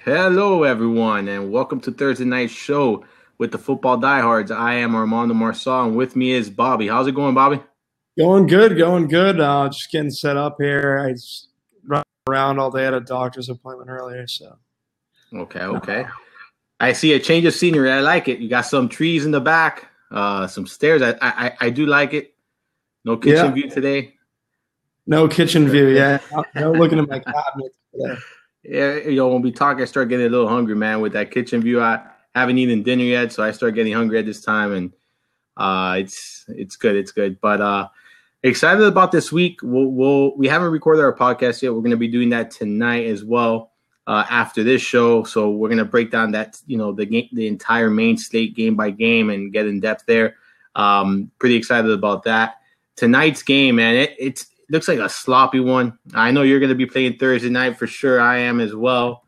Hello, everyone, and welcome to Thursday night show with the Football Diehards. I am Armando Marsal, and with me is Bobby. How's it going, Bobby? Going good, going good. Just getting set up here. I just run around all day at a doctor's appointment earlier, so. Okay. I see a change of scenery. I like it. You got some trees in the back, some stairs. I do like it. No kitchen view today. No kitchen view, yeah. No looking at my cabinet today. Yeah, when we talk, I start getting a little hungry, man, with that kitchen view. I haven't eaten dinner yet, so I start getting hungry at this time, and it's good. But excited about this week. We haven't recorded our podcast yet. We're going to be doing that tonight as well after this show. So we're going to break down that the entire main slate game by game and get in depth there. Pretty excited about that. Tonight's game, man, it looks like a sloppy one. I know you're going to be playing Thursday night for sure. I am as well.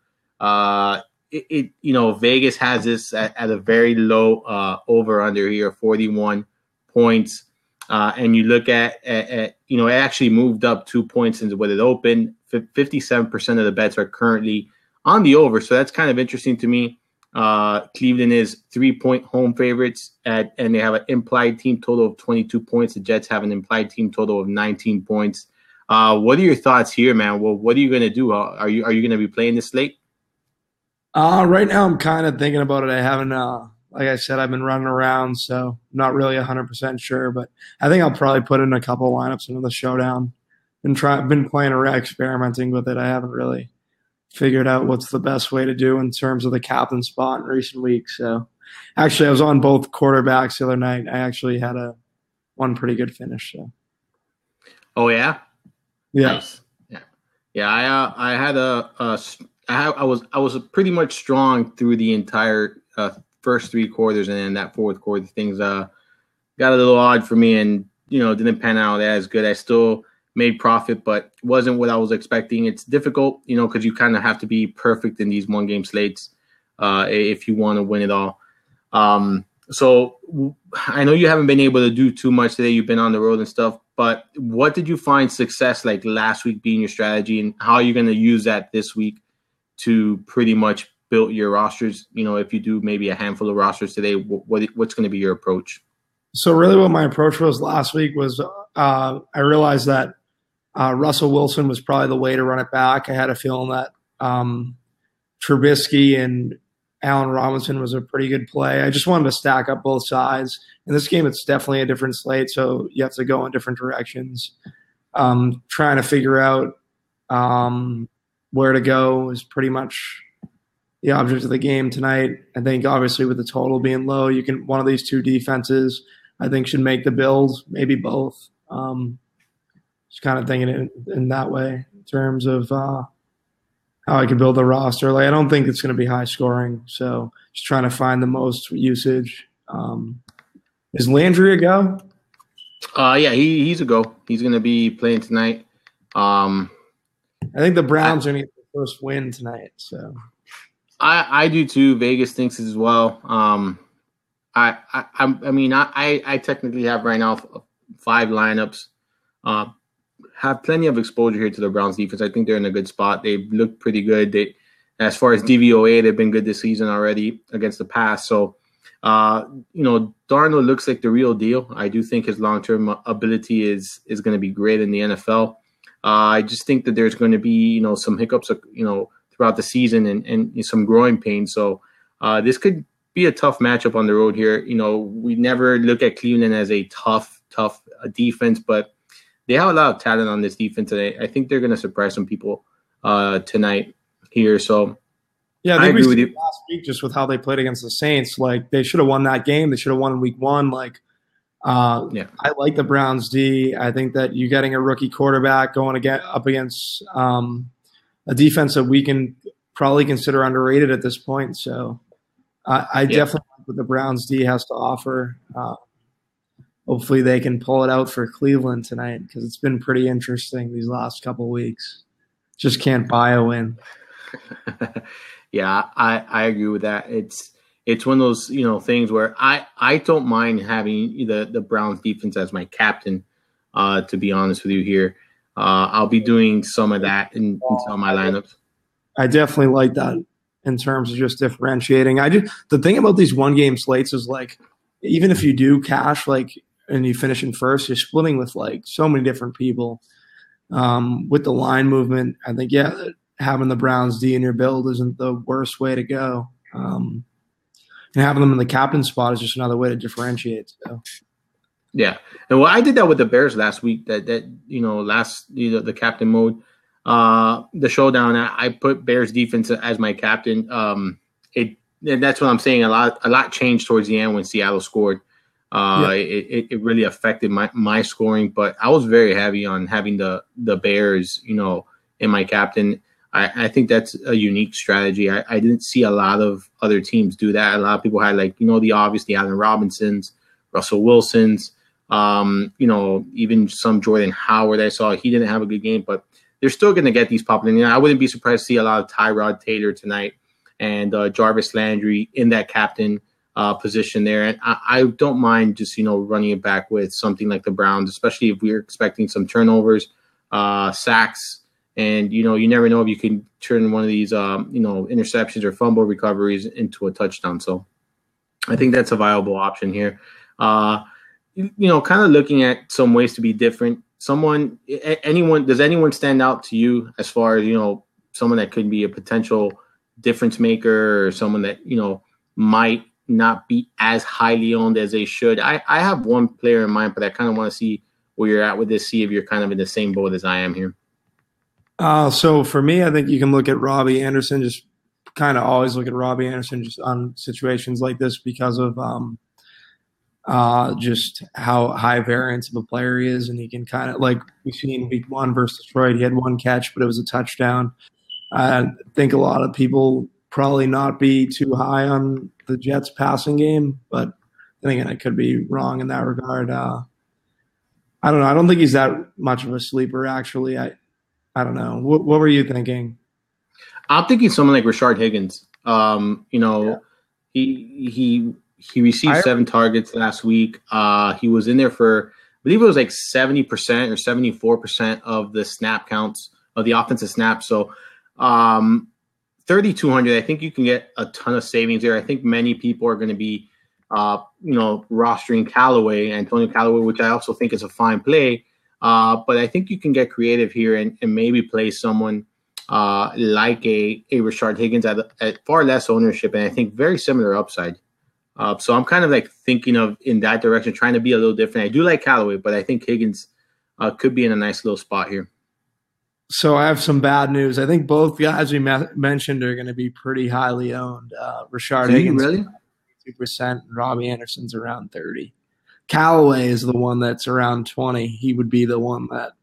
Vegas has this at a very low over under here, 41 points. And you look at it actually moved up 2 points since when it opened. 57% of the bets are currently on the over. So that's kind of interesting to me. Cleveland is 3-point home favorites and they have an implied team total of 22 points. The Jets have an implied team total of 19 points. What are your thoughts here, man? Well, what are you going to do? Are you going to be playing this slate? Right now I'm kind of thinking about it. I haven't, like I said, I've been running around, so I'm not really 100% sure, but I think I'll probably put in a couple lineups into the showdown and been playing around, experimenting with it. I haven't really figured out what's the best way to do in terms of the captain spot in recent weeks. So actually I was on both quarterbacks the other night. I actually had one pretty good finish. So. Oh yeah? Yeah. Nice. Yeah. I was pretty much strong through the entire first three quarters, and then that fourth quarter things got a little odd for me and didn't pan out as good. I still made profit, but wasn't what I was expecting. It's difficult, because you kind of have to be perfect in these one-game slates if you want to win it all. So I know you haven't been able to do too much today. You've been on the road and stuff, but what did you find success like last week being your strategy, and how are you going to use that this week to pretty much build your rosters? If you do maybe a handful of rosters today, what's going to be your approach? So really what my approach was last week was I realized that Russell Wilson was probably the way to run it back. I had a feeling that Trubisky and Allen Robinson was a pretty good play. I just wanted to stack up both sides. In this game, it's definitely a different slate, so you have to go in different directions. Trying to figure out where to go is pretty much the object of the game tonight. I think obviously with the total being low, one of these two defenses I think should make the Bills, maybe both. Just kind of thinking in that way in terms of how I could build a roster. Like I don't think it's going to be high scoring, so just trying to find the most usage. Is Landry a go? Yeah, he's a go. He's going to be playing tonight. I think the Browns are going to get the first win tonight. So I do too. Vegas thinks as well. I technically have right now 5 lineups. Have plenty of exposure here to the Browns defense. I think they're in a good spot. They look pretty good. As far as DVOA, they've been good this season already against the pass. So, Darnold looks like the real deal. I do think his long-term ability is going to be great in the NFL. I just think that there's going to be, some hiccups, throughout the season and some growing pains. So this could be a tough matchup on the road here. We never look at Cleveland as a tough defense, but they have a lot of talent on this defense today. I think they're going to surprise some people tonight here. So yeah, I agree with you. Last week, just with how they played against the Saints, like they should have won that game. They should have won in week 1. I like the Browns D. I think that you getting a rookie quarterback going up against a defense that we can probably consider underrated at this point. So I definitely like what the Browns D has to offer. Hopefully they can pull it out for Cleveland tonight because it's been pretty interesting these last couple of weeks. Just can't buy a win. Yeah, I agree with that. It's one of those things where I don't mind having the Browns defense as my captain. To be honest with you here, I'll be doing some of that in some of my lineups. I definitely like that in terms of just differentiating. The thing about these 1-game slates is like, even if you do cash and you finish in first, you're splitting with so many different people. With the line movement, I think having the Browns D in your build isn't the worst way to go. And having them in the captain spot is just another way to differentiate. So. Yeah, and I did that with the Bears last week. The captain mode, the showdown. I put Bears defense as my captain. And that's what I'm saying. A lot changed towards the end when Seattle scored. It really affected my scoring, but I was very heavy on having the Bears, in my captain. I think that's a unique strategy. I didn't see a lot of other teams do that. A lot of people had the obvious, the Allen Robinsons, Russell Wilsons, even some Jordan Howard I saw. He didn't have a good game, but they're still going to get these popular. I wouldn't be surprised to see a lot of Tyrod Taylor tonight and Jarvis Landry in that captain position there. And I don't mind just, running it back with something like the Browns, especially if we're expecting some turnovers, sacks, and, you never know if you can turn one of these, interceptions or fumble recoveries into a touchdown. So I think that's a viable option here. Kind of looking at some ways to be different. Does anyone stand out to you as far as, someone that could be a potential difference maker or someone that, might not be as highly owned as they should? I have one player in mind, but I kind of want to see where you're at with this, see if you're kind of in the same boat as I am here. So for me, I think you can look at Robbie Anderson, just kind of always look at Robbie Anderson just on situations like this because of just how high variance of a player he is. And he can kind of, like we've seen week 1 versus Detroit, he had 1 catch, but it was a touchdown. I think a lot of people probably not be too high on the Jets passing game, but then again, I could be wrong in that regard. I don't know. I don't think he's that much of a sleeper, actually. I don't know. What were you thinking? I'm thinking someone like Rashard Higgins. He received 7 targets last week. He was in there for, I believe it was 70% or 74% of the snap counts of the offensive snaps. So 3,200, I think you can get a ton of savings there. I think many people are going to be, rostering Antonio Callaway, which I also think is a fine play. But I think you can get creative here and maybe play someone like a Rashard Higgins at far less ownership, and I think very similar upside. So I'm kind of thinking of in that direction, trying to be a little different. I do like Callaway, but I think Higgins could be in a nice little spot here. So I have some bad news. I think both guys we mentioned are going to be pretty highly owned. Rashard Higgins, really? 2%, and Robbie Anderson's around 30%. Callaway is the one that's around 20%. He would be the one that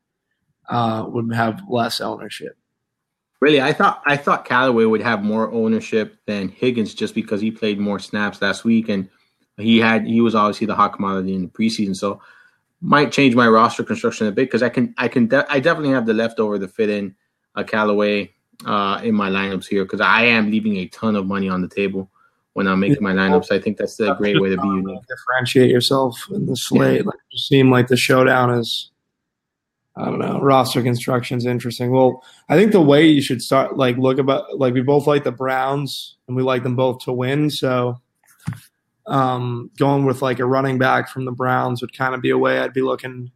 would have less ownership. Really, I thought Callaway would have more ownership than Higgins just because he played more snaps last week and he was obviously the hot commodity in the preseason. So might change my roster construction a bit because I definitely have the leftover to fit in a Callaway in my lineups here because I am leaving a ton of money on the table when I'm making my lineups. I think that's a great way to be unique. Differentiate yourself in the slate. Yeah. It seemed like the showdown is, I don't know, roster construction is interesting. Well, I think the way you should start, we both like the Browns and we like them both to win. So going with a running back from the Browns would kind of be a way I'd be looking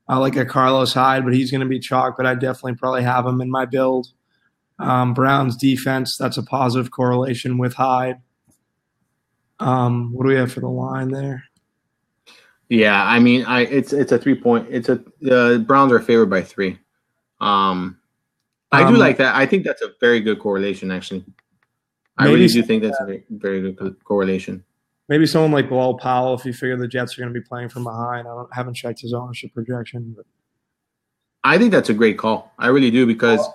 like a Carlos Hyde, but he's going to be chalk, but I'd definitely probably have him in my build. Browns defense, that's a positive correlation with Hyde. What do we have for the line there? Yeah, I mean, it's a 3-point. The Browns are favored by 3. I do like that. I think that's a very good correlation, actually. I really do think that's a very good correlation. Maybe someone like Bilal Powell, if you figure the Jets are going to be playing from behind. I haven't checked his ownership projection, but I think that's a great call. I really do because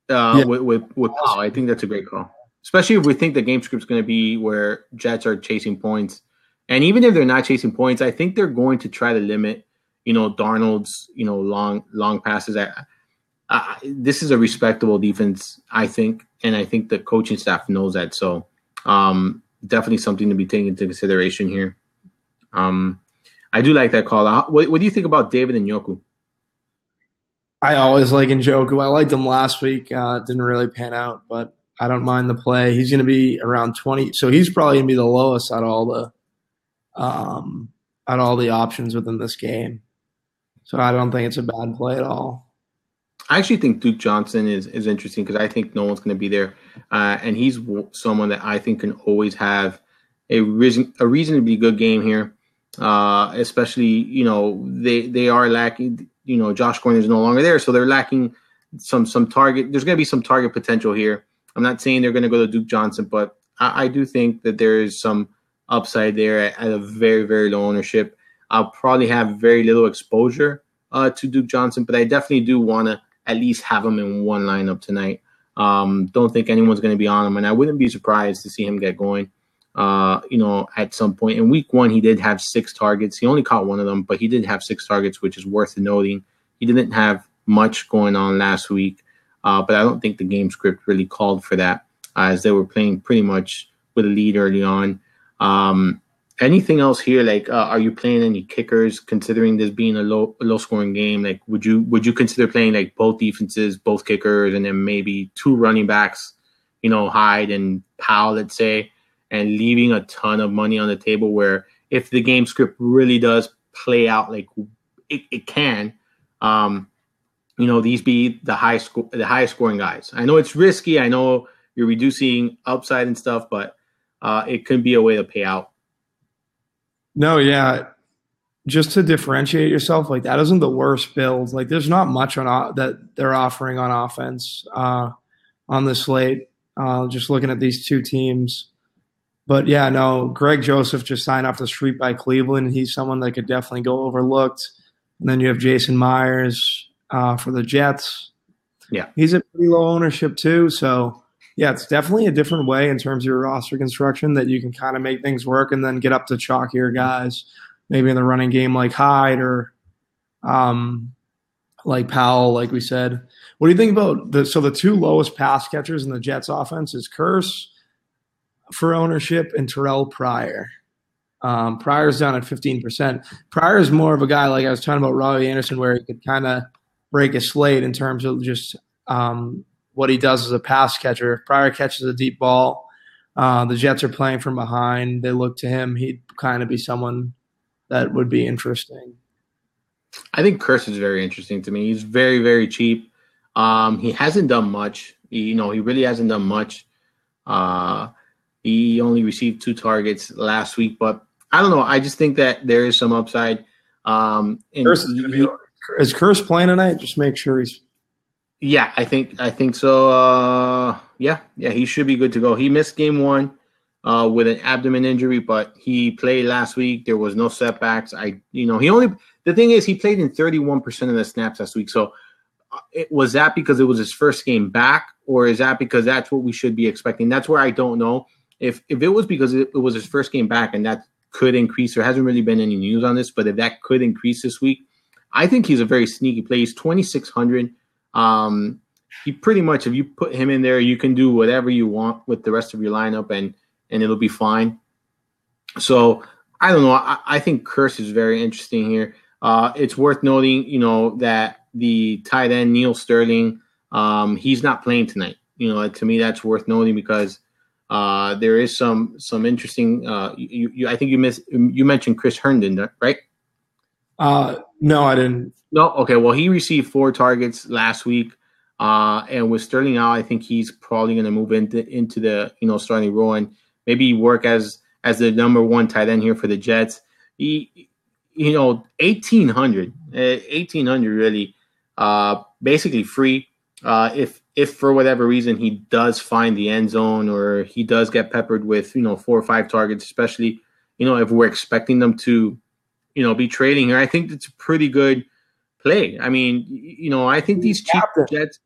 with Powell, I think that's a great call. Especially if we think the game script's going to be where Jets are chasing points. And even if they're not chasing points, I think they're going to try to limit, Darnold's, long passes. This is a respectable defense, I think. And I think the coaching staff knows that. So definitely something to be taken into consideration here. I do like that call. What do you think about David Njoku? I always like Njoku. I liked him last week. Didn't really pan out, but I don't mind the play. He's going to be around 20, so he's probably going to be the lowest out of all the options within this game. So I don't think it's a bad play at all. I actually think Duke Johnson is interesting because I think no one's going to be there, and he's someone that I think can always have a reasonably good game here. Especially, they are lacking. Josh Gordon is no longer there, so they're lacking some target. There's going to be some target potential here. I'm not saying they're going to go to Duke Johnson, but I do think that there is some upside there at a very, very low ownership. I'll probably have very little exposure to Duke Johnson, but I definitely do want to at least have him in one lineup tonight. Don't think anyone's going to be on him, and I wouldn't be surprised to see him get going. At some point in week 1, he did have 6 targets. He only caught one of them, but he did have 6 targets, which is worth noting. He didn't have much going on last week, but I don't think the game script really called for that, as they were playing pretty much with a lead early on. Anything else here? Like, are you playing any kickers? Considering this being a low scoring game, like, would you consider playing like both defenses, both kickers, and then maybe 2 running backs, Hyde and Powell, let's say, and leaving a ton of money on the table? Where if the game script really does play out like it can, these be the highest scoring guys. I know it's risky. I know you're reducing upside and stuff, but it could be a way to pay out. No, yeah. Just to differentiate yourself, like, that isn't the worst build. Like, there's not much that they're offering on offense on the slate. Just looking at these 2 teams. But, yeah, no, Greg Joseph just signed off the street by Cleveland. He's someone that could definitely go overlooked. And then you have Jason Myers for the Jets. Yeah. He's at pretty low ownership too. So, yeah, it's definitely a different way in terms of your roster construction that you can kind of make things work and then get up to chalkier guys, maybe in the running game like Hyde or like Powell, like we said. What do you think about the 2 lowest pass catchers in the Jets offense is Curse for ownership and Terrell Pryor. Pryor's down at 15%. Pryor is more of a guy, like I was talking about Robbie Anderson, where he could kind of break a slate in terms of just what he does as a pass catcher. If Pryor catches a deep ball, the Jets are playing from behind. They look to him. He'd kind of be someone that would be interesting. I think Curse is very interesting to me. He's very, very cheap. He hasn't done much. He really hasn't done much. He only received 2 targets last week, but I don't know. I just think that there is some upside. Curse is Curse playing tonight? Just make sure he's. Yeah, I think so. Yeah, he should be good to go. He missed game 1 with an abdomen injury, but he played last week. There was no setbacks. The thing is, he played in 31% of the snaps last week. So was that because it was his first game back, or is that because that's what we should be expecting? That's where I don't know. If it was because it was his first game back and that could increase, there hasn't really been any news on this, but if that could increase this week, I think he's a very sneaky play. He's 2,600. He pretty much, if you put him in there, you can do whatever you want with the rest of your lineup and it'll be fine. So I don't know. I think Curse is very interesting here. It's worth noting, that the tight end Neil Sterling, he's not playing tonight. To me, that's worth noting because there is some interesting. I think you mentioned Chris Herndon, right? No, I didn't. No, okay. Well, he received 4 targets last week, and with Sterling out, I think he's probably going to move into the starting role and maybe work as the number 1 tight end here for the Jets. He 1,800 really, basically free. If for whatever reason he does find the end zone or he does get peppered with 4 or 5 targets, especially if we're expecting them to be trading here, I think it's a pretty good play. I mean, I think these cheap Jets,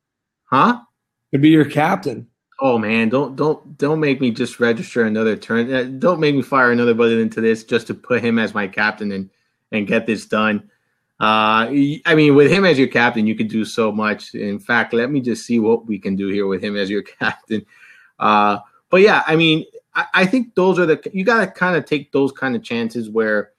could be your captain. Oh man, don't make me just register another turn. Don't make me fire another button into this just to put him as my captain and get this done. I mean, with him as your captain, you could do so much. In fact, let me just see what we can do here with him as your captain. But yeah, I mean, I think those are you got to kind of take those kind of chances where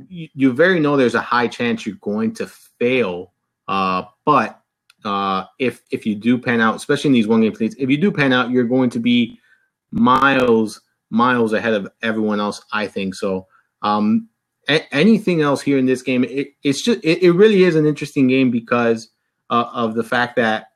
you very know there's a high chance you're going to fail. But if you do pan out, especially in these one-game plays, if you do pan out, you're going to be miles ahead of everyone else, I think. So anything else here in this game, it really is an interesting game because of the fact that,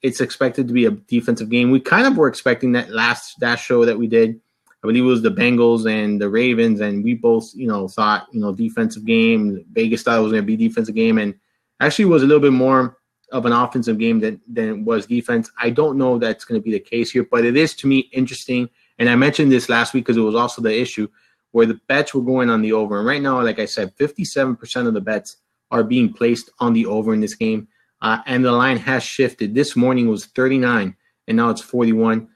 it's expected to be a defensive game. We kind of were expecting that show that we did. I believe it was the Bengals and the Ravens, and we both, thought, defensive game. Vegas thought it was going to be defensive game, and actually was a little bit more of an offensive game than it was defense. I don't know if that's going to be the case here, but it is, to me, interesting. And I mentioned this last week because it was also the issue where the bets were going on the over. And right now, like I said, 57% of the bets are being placed on the over in this game. And the line has shifted. This morning was 39, and now it's 41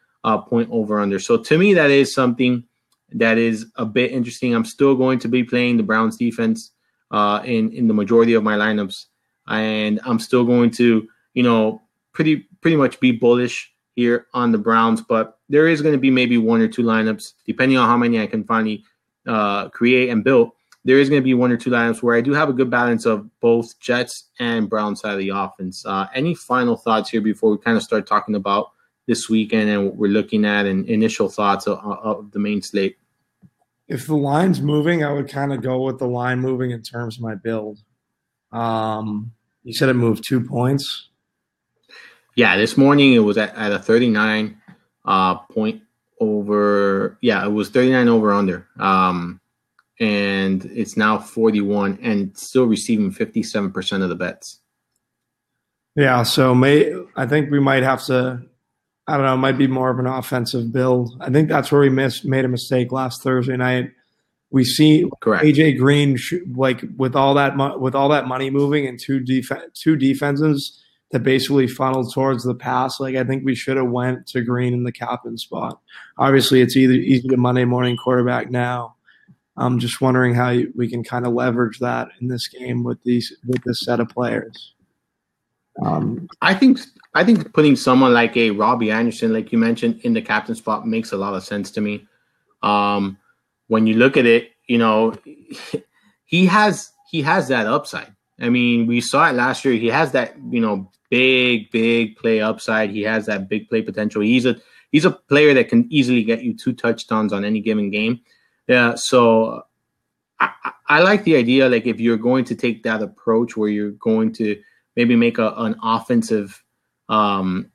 point over under. So to me, that is something that is a bit interesting. I'm still going to be playing the Browns defense in the majority of my lineups. And I'm still going to, pretty much be bullish here on the Browns. But there is going to be maybe one or two lineups, depending on how many I can finally create and build. There is going to be one or two lineups where I do have a good balance of both Jets and Browns side of the offense. Any final thoughts here before we kind of start talking about this weekend and what we're looking at and initial thoughts of the main slate? If the line's moving, I would kind of go with the line moving in terms of my build. You said it moved 2 points. Yeah, this morning it was at a 39 point over. Yeah, it was 39 over under. And it's now 41 and still receiving 57% of the bets. Yeah, so I think we might have to, I don't know, it might be more of an offensive build. I think that's where we made a mistake last Thursday night. We see Correct. AJ Green with all that money moving and two defenses that basically funneled towards the pass. Like I think we should have went to Green in the captain spot. Obviously, it's easy to Monday morning quarterback now. I'm just wondering how we can kind of leverage that in this game with this set of players. I think putting someone like a Robbie Anderson, like you mentioned, in the captain spot makes a lot of sense to me. When you look at it, he has that upside. I mean, we saw it last year. He has that, big play upside. He has that big play potential. He's a player that can easily get you 2 touchdowns on any given game. Yeah, so I like the idea. Like if you're going to take that approach where you're going to maybe make an offensive, type of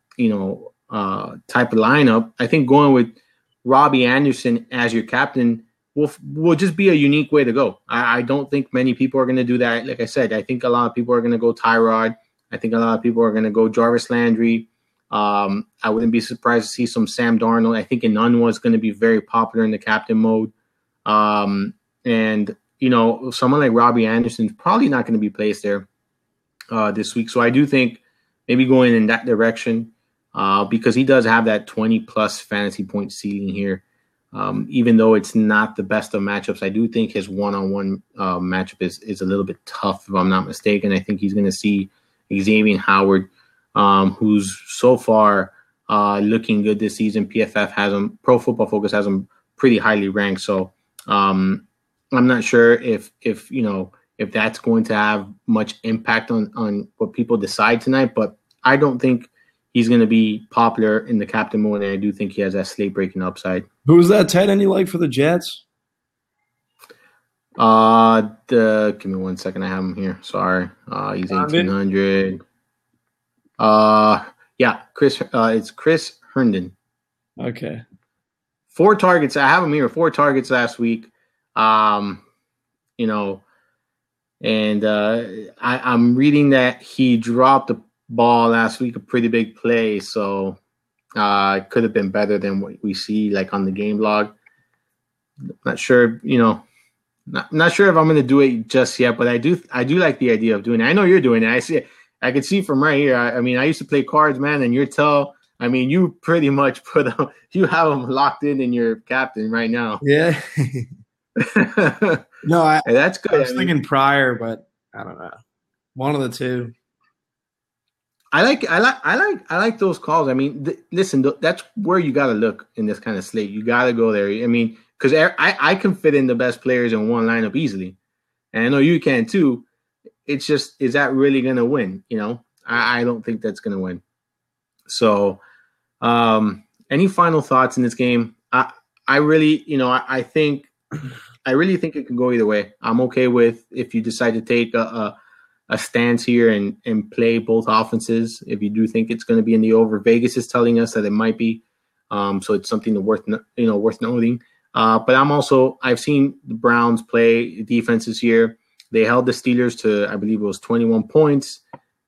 lineup, I think going with Robbie Anderson as your captain will just be a unique way to go. I don't think many people are going to do that. Like I said, I think a lot of people are going to go Tyrod. I think a lot of people are going to go Jarvis Landry. I wouldn't be surprised to see some Sam Darnold. I think Inunwa is going to be very popular in the captain mode. And someone like Robbie Anderson is probably not going to be placed there this week. So I do think maybe going in that direction because he does have that 20-plus fantasy point ceiling here. Even though it's not the best of matchups, I do think his one-on-one matchup is a little bit tough, if I'm not mistaken. I think he's going to see Xavier Howard, who's so far looking good this season. PFF has him, Pro Football Focus has him pretty highly ranked. So I'm not sure if that's going to have much impact on what people decide tonight, but I don't think he's going to be popular in the captain mode, and I do think he has that slate breaking upside. Who's that tight end you like for the Jets? Give me 1 second. I have him here. Sorry. He's 1,800. Yeah, it's Chris Herndon. Okay. 4 targets. I have him here. 4 targets last week. And I'm reading that he dropped the ball last week, a pretty big play. So it could have been better than what we see like on the game log. Not sure, not sure if I'm going to do it just yet, but I do like the idea of doing it. I know you're doing it. I can see from right here. I mean, I used to play cards, man, and you pretty much you have them locked in your captain right now. Yeah. No, that's good. I was thinking prior, but I don't know. One of the two. I like those calls. I mean, listen, that's where you got to look in this kind of slate. You got to go there. I mean, because I can fit in the best players in one lineup easily, and I know you can too. It's just, is that really going to win? I don't think that's going to win. So, any final thoughts in this game? I really, I think it can go either way. I'm okay with if you decide to take a stance here and play both offenses. If you do think it's going to be in the over, Vegas is telling us that it might be. So it's something worth noting. But I've seen the Browns play defense this year. They held the Steelers to, I believe it was 21 points.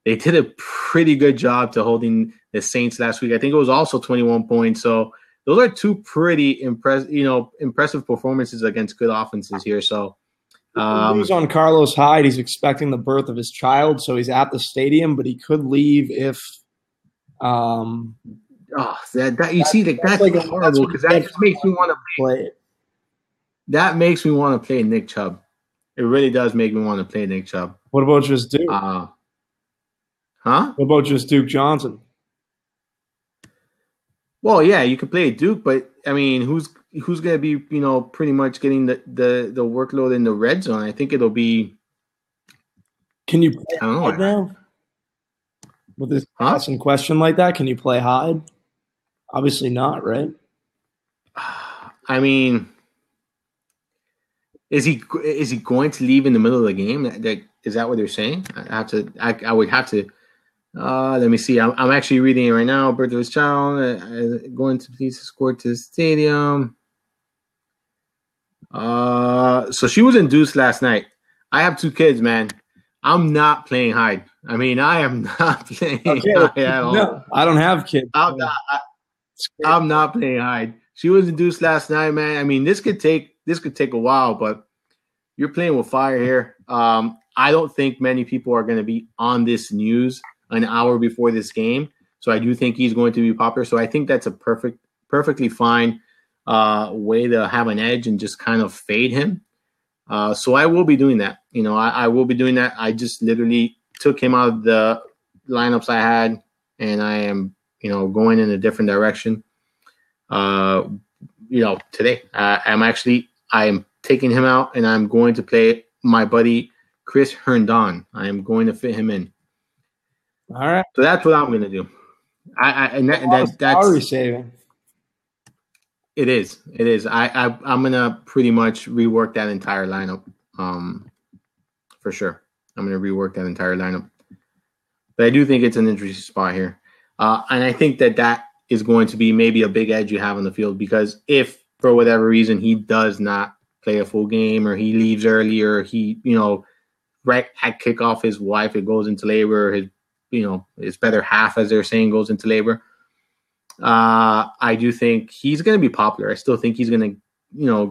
They did a pretty good job to holding the Saints last week. I think it was also 21 points. So those are two pretty impressive performances against good offenses here. So he's on Carlos Hyde. He's expecting the birth of his child, so he's at the stadium, but he could leave if that's like horrible because that just makes me want to play. That makes me want to play Nick Chubb. It really does make me want to play Nick Chubb. What about just Duke? Huh? What about just Duke Johnson? Well, yeah, you can play Duke, but I mean, who's going to be, pretty much getting the workload in the red zone? I think it'll be. Can you play Hyde now? With this passing question like that, can you play Hyde? Obviously not, right? I mean, is he going to leave in the middle of the game? Is that what they're saying? I would have to. Let me see. I'm actually reading it right now. Birth of his child, going to please escort to the stadium. So she was induced last night. I have 2 kids, man. I'm not playing Hyde. I mean, I am not playing Hyde at all. No, I don't have kids. I'm not playing Hyde. She was induced last night, man. I mean, this could take a while, but you're playing with fire here. I don't think many people are going to be on this news an hour before this game. So I do think he's going to be popular. So I think that's a perfectly fine way to have an edge and just kind of fade him. So I will be doing that. I will be doing that. I just literally took him out of the lineups I had, and I am, going in a different direction. Today I am taking him out, and I'm going to play my buddy Chris Herndon. I am going to fit him in. All right. So that's what I'm going to do. That's salary saving. It is. I'm going to pretty much rework that entire lineup. For sure. I'm going to rework that entire lineup. But I do think it's an interesting spot here. And I think that is going to be maybe a big edge you have on the field, because if for whatever reason he does not play a full game, or he leaves early, or he, right at kickoff, his wife, it goes into labor, his better half, as they're saying, goes into labor. I do think he's going to be popular. I still think he's going to,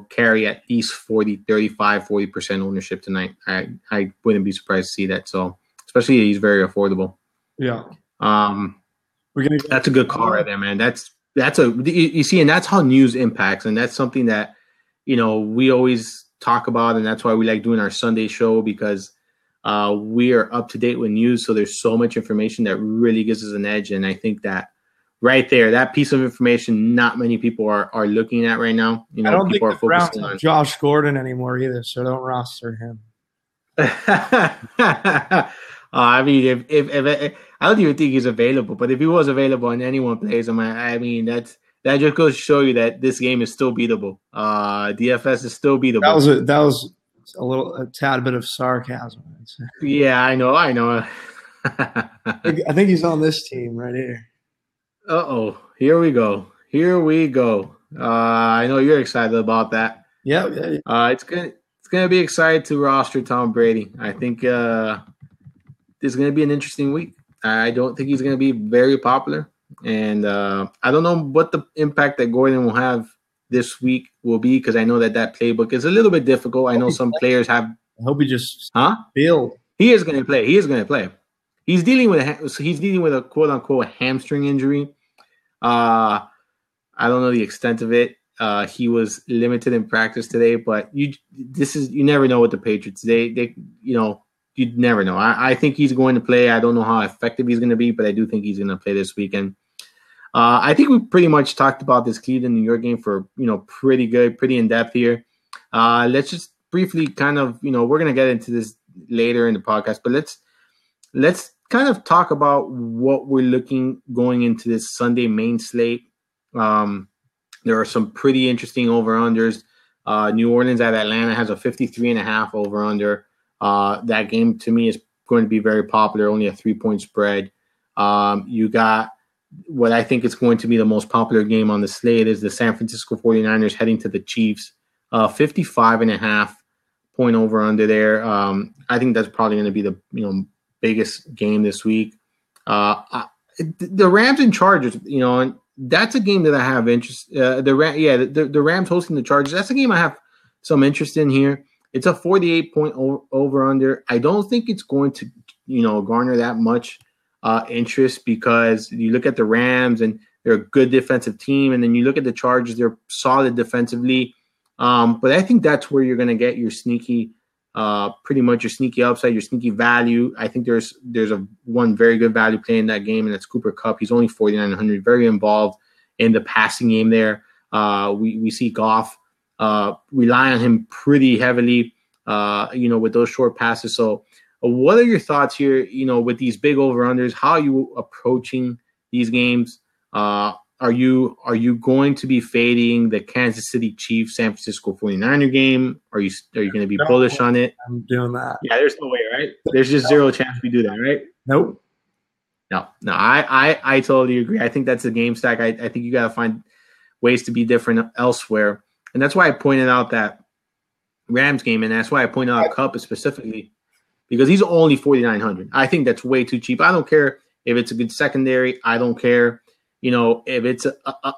carry at least 40% ownership tonight. I wouldn't be surprised to see that. So, especially he's very affordable. Yeah. That's a good call right there, man. You see, and that's how news impacts. And that's something that, we always talk about. And that's why we like doing our Sunday show, because we are up to date with news. So there's so much information that really gives us an edge. And I think that right there, that piece of information, not many people are looking at right now. I don't think the Browns have Josh Gordon anymore either, so don't roster him. I mean, if I don't even think he's available, but if he was available and anyone plays him, I mean, that just goes to show you that this game is still beatable. DFS is still beatable. That was a tad bit of sarcasm. Yeah, I know. I think he's on this team right here. Uh-oh. Here we go. I know you're excited about that. Yeah. It's gonna be exciting to roster Tom Brady. I think this is gonna be an interesting week. I don't think he's gonna be very popular, and I don't know what the impact that Gordon will have this week will be, because I know that playbook is a little bit difficult. I know some players have. I hope he just build. He is gonna play. He's dealing with a quote unquote hamstring injury. I don't know the extent of it. He was limited in practice today, but you never know with the Patriots. They you'd never know. I think he's going to play. I don't know how effective he's going to be, but I do think he's going to play this weekend. I think we pretty much talked about this Cleveland New York game for pretty good, pretty in depth here. Let's just briefly kind of we're going to get into this later in the podcast, but let's kind of talk about what we're looking going into this Sunday main slate. There are some pretty interesting over-unders. New Orleans at Atlanta has a 53.5 over-under. That game, to me, is going to be very popular, only a 3-point spread. You got what I think is going to be the most popular game on the slate is the San Francisco 49ers heading to the Chiefs. 55.5 point over-under there. I think that's probably going to be the biggest game this week. The Rams and Chargers, and that's a game that I have interest. The Rams hosting the Chargers. That's a game I have some interest in here. It's a 48-point over/under. I don't think it's going to, garner that much interest because you look at the Rams and they're a good defensive team, and then you look at the Chargers, they're solid defensively. But I think that's where you're going to get your sneaky, pretty much your sneaky upside, your sneaky value. I think there's one very good value play in that game, and that's Cooper Kupp. He's only 4,900, very involved in the passing game there. We see Goff rely on him pretty heavily, with those short passes. So what are your thoughts here, with these big over-unders? How are you approaching these games? Are you going to be fading the Kansas City Chiefs San Francisco 49er game? Are you going to be bullish on it? I'm doing that. Yeah, there's no way, right? There's just zero chance we do that, right? Nope. No, I totally agree. I think that's a game stack. I think you got to find ways to be different elsewhere. And that's why I pointed out that Rams game, and that's why I pointed out Kupp specifically, because he's only 4,900. I think that's way too cheap. I don't care if it's a good secondary. I don't care. If it's a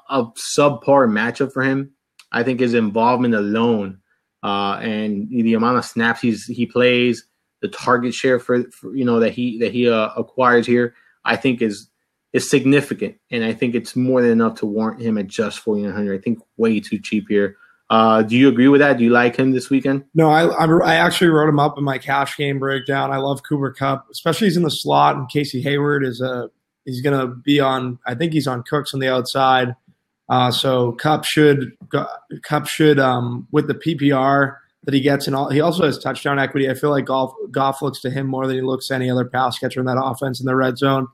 subpar matchup for him. I think his involvement alone and the amount of snaps he plays, the target share for that he acquires here, I think is significant, and I think it's more than enough to warrant him at just 4,900. I think way too cheap here. Do you agree with that? Do you like him this weekend? No, I actually wrote him up in my cash game breakdown. I love Cooper Kupp, especially he's in the slot, and Casey Hayward he's going to be on. I think he's on Cooks on the outside. So Kupp should with the PPR that he gets, and he also has touchdown equity. I feel like Goff looks to him more than he looks to any other pass catcher in that offense in the red zone.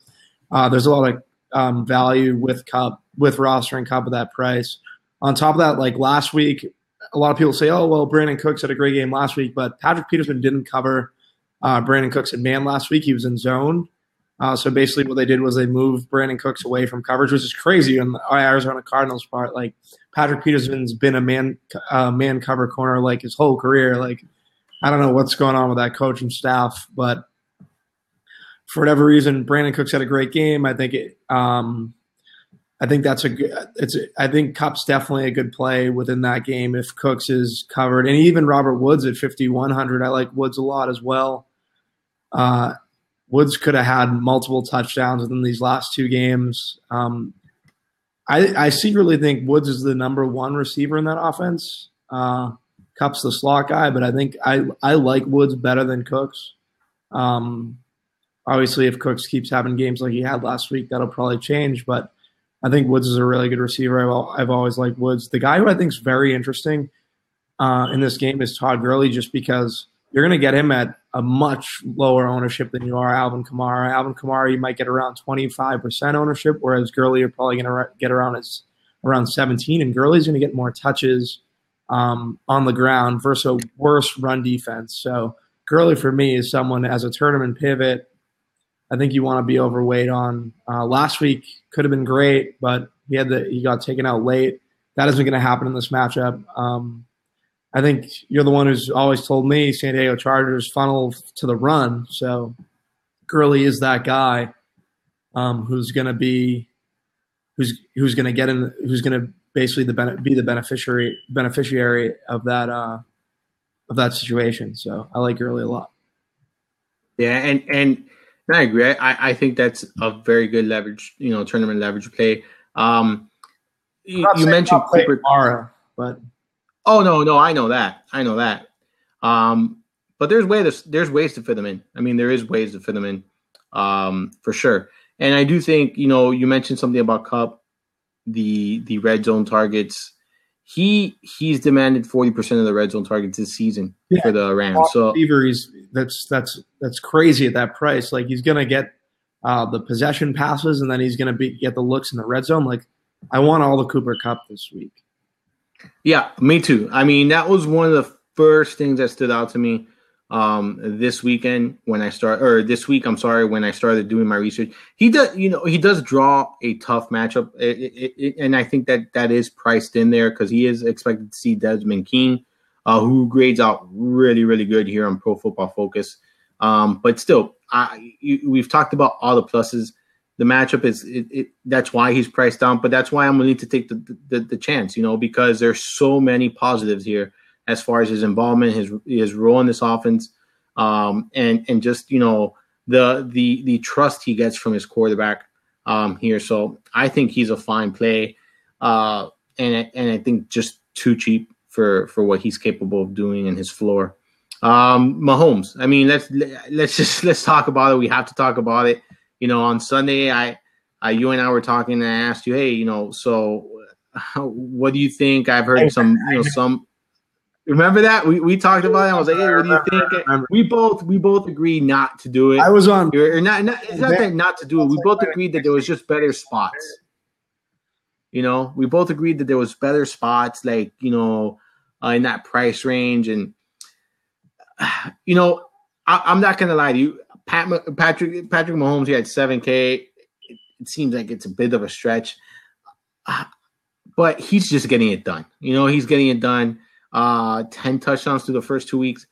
There's a lot of value with Kupp, with rostering Kupp at that price. On top of that, like last week, a lot of people say, "Oh, well, Brandon Cooks had a great game last week," but Patrick Peterson didn't cover Brandon Cooks in man last week. He was in zone. So basically what they did was they moved Brandon Cooks away from coverage, which is crazy on the Arizona Cardinals part. Like Patrick Peterson's been a man cover corner like his whole career. Like I don't know what's going on with that coaching staff, but for whatever reason, Brandon Cooks had a great game. I think I think Kupp's definitely a good play within that game if Cooks is covered. And even Robert Woods at 5,100. I like Woods a lot as well. Woods could have had multiple touchdowns within these last two games. I secretly think Woods is the number one receiver in that offense. Kupp's the slot guy, but I think I like Woods better than Cooks. Obviously, if Cooks keeps having games like he had last week, that'll probably change. But I think Woods is a really good receiver. I've always liked Woods. The guy who I think is very interesting in this game is Todd Gurley, just because you're going to get him at a much lower ownership than you are Alvin Kamara. Alvin Kamara, you might get around 25% ownership, whereas Gurley, you're probably going to get around 17, and Gurley's going to get more touches on the ground versus a worse run defense. So Gurley, for me, is someone as a tournament pivot I think you want to be overweight on. Last week could have been great, but he got taken out late. That isn't going to happen in this matchup. I think you're the one who's always told me San Diego Chargers funnel to the run. So Gurley is that guy who's going to basically be the beneficiary of that situation. So I like Gurley a lot. Yeah, and I agree. I think that's a very good leverage, tournament leverage play. You mentioned Cooper tomorrow, but no, I know that. But there's ways to fit them in. I mean, there is ways to fit them in, for sure. And I do think, you mentioned something about Kupp, the red zone targets. He's demanded 40% of the red zone targets this season for the Rams. So that's crazy at that price. Like he's gonna get the possession passes, and then he's going to get the looks in the red zone. Like, I want all the Cooper Kupp this week. Yeah, me too. I mean, that was one of the first things that stood out to me this week. When I started doing my research. He does draw a tough matchup, and I think that is priced in there because he is expected to see Desmond King, who grades out really, really good here on Pro Football Focus. But still, we've talked about all the pluses. The matchup that's why he's priced down, but that's why I'm willing to take the chance, because there's so many positives here as far as his involvement, his role in this offense, and just the trust he gets from his quarterback here. So I think he's a fine play, and I think just too cheap for what he's capable of doing in his floor. Mahomes. I mean, let's talk about it. We have to talk about it. On Sunday, you and I were talking, and I asked you, hey, so what do you think? I've heard some. Remember that we talked about it. I was like, hey, what do you think? We both agreed not to do it. I was on. Or not. It's not that not to do it. We both agreed that there was just better spots. We both agreed that there was better spots, like in that price range, and I'm not gonna lie to you. Patrick Mahomes here at 7K. It seems like it's a bit of a stretch, but he's just getting it done. He's getting it done. 10 touchdowns through the first 2 weeks.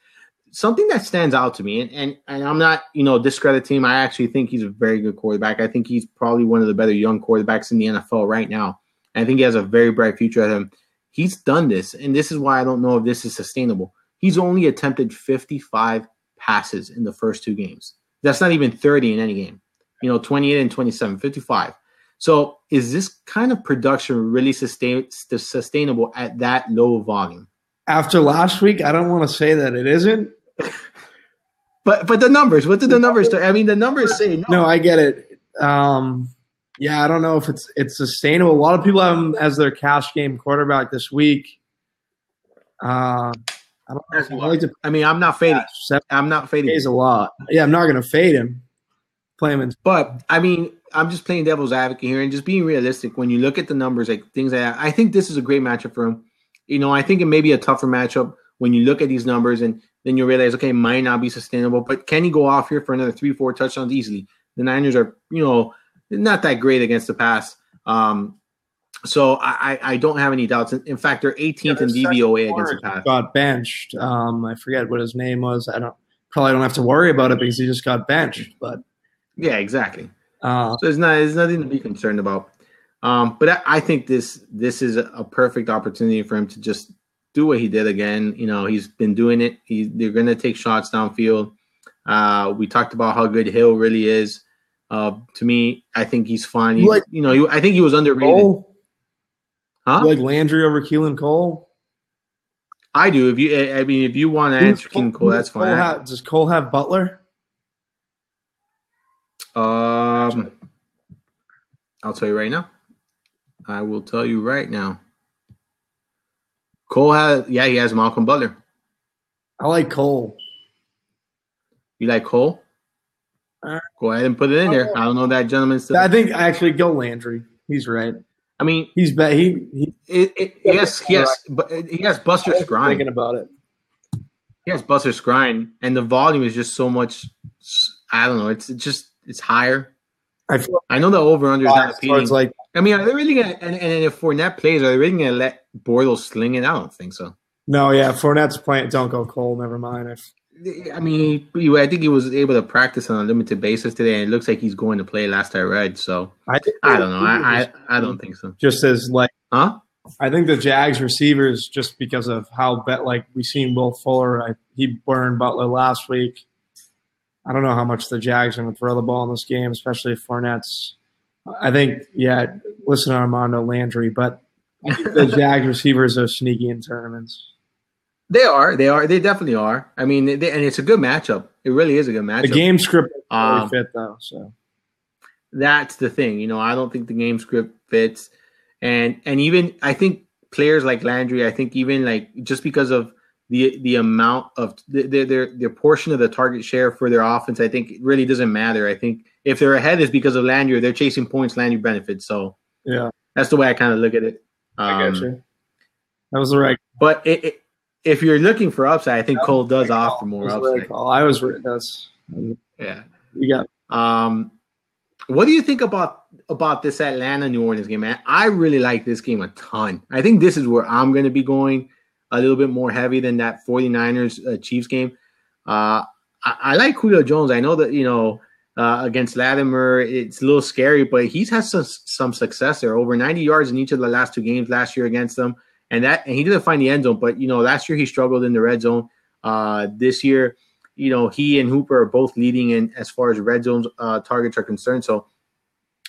Something that stands out to me, and I'm not discrediting him. I actually think he's a very good quarterback. I think he's probably one of the better young quarterbacks in the NFL right now. And I think he has a very bright future at him. He's done this, and this is why I don't know if this is sustainable. He's only attempted 55 passes in the first 2 games. That's not even 30 in any game. 28 and 27, 55. So is this kind of production really sustainable at that low volume? After last week, I don't want to say that it isn't. But the numbers, what did the numbers say? I mean, the numbers say no. No, I get it. I don't know if it's sustainable. A lot of people have him as their cash game quarterback this week. I'm not fading. I'm not fading. Pays a lot. Yeah, I'm not going to fade him. Play him in. But I mean, I'm just playing devil's advocate here and just being realistic. When you look at the numbers, like things like that, I think this is a great matchup for him. I think it may be a tougher matchup when you look at these numbers and then you realize, okay, it might not be sustainable. But can he go off here for another 3-4 touchdowns easily? The Niners are, not that great against the pass. So I don't have any doubts. In fact, they're 18th in DVOA against the pass. Got benched. I forget what his name was. Probably don't have to worry about it because he just got benched. But yeah, exactly. So there's nothing to be concerned about. But I think this is a perfect opportunity for him to just do what he did again. He's been doing it. They're going to take shots downfield. We talked about how good Hill really is. To me, I think he's fine. I think he was underrated. Cole? Huh? You like Landry over Keelan Cole? I do. If you want to answer Keelan Cole, that's fine. Does Cole have Butler? I'll tell you right now. I will tell you right now. He has Malcolm Butler. I like Cole. You like Cole? Go ahead and put it in there. I don't know that gentleman still. I think I actually go Landry. He's right. I mean, he's bad. Yes, but he has Buster Skrine. Thinking about it, he has Buster Skrine, and the volume is just so much. I don't know. It's higher. I know the over/under is not appealing. Like, are they really gonna? And if Fournette plays, are they really gonna let Bortles sling it? I don't think so. No, yeah, Fournette's playing. Don't go Cole. Never mind. I think he was able to practice on a limited basis today, and it looks like he's going to play. Last I read, so I don't know. I don't think so. Just as I think the Jags receivers, just because of how we seen Will Fuller, he burned Butler last week. I don't know how much the Jags are going to throw the ball in this game, especially if Fournette's. I think, listen to Armando Landry, but I think the Jags receivers are sneaky in tournaments. They are. They definitely are. I mean, and it's a good matchup. It really is a good matchup. The game script really fit, though. So that's the thing. I don't think the game script fits. And even I think players like Landry, I think even just because of the amount of their portion of the target share for their offense, I think it really doesn't matter. I think if they're ahead, it's because of Lanyard. They're chasing points, Lanyard benefits. So yeah, that's the way I kind of look at it. I get you. That was the right. But if you're looking for upside, I think Cole does offer more upside. I was that's yeah. You got. What do you think about this Atlanta New Orleans game, man? I really like this game a ton. I think this is where I'm going to be going a little bit more heavy than that 49ers Chiefs game. I like Julio Jones. I know that, against Latimer, it's a little scary, but he's had some success there. Over 90 yards in each of the last 2 games last year against them. And he didn't find the end zone, but, last year he struggled in the red zone. This year, he and Hooper are both leading in as far as red zone targets are concerned. So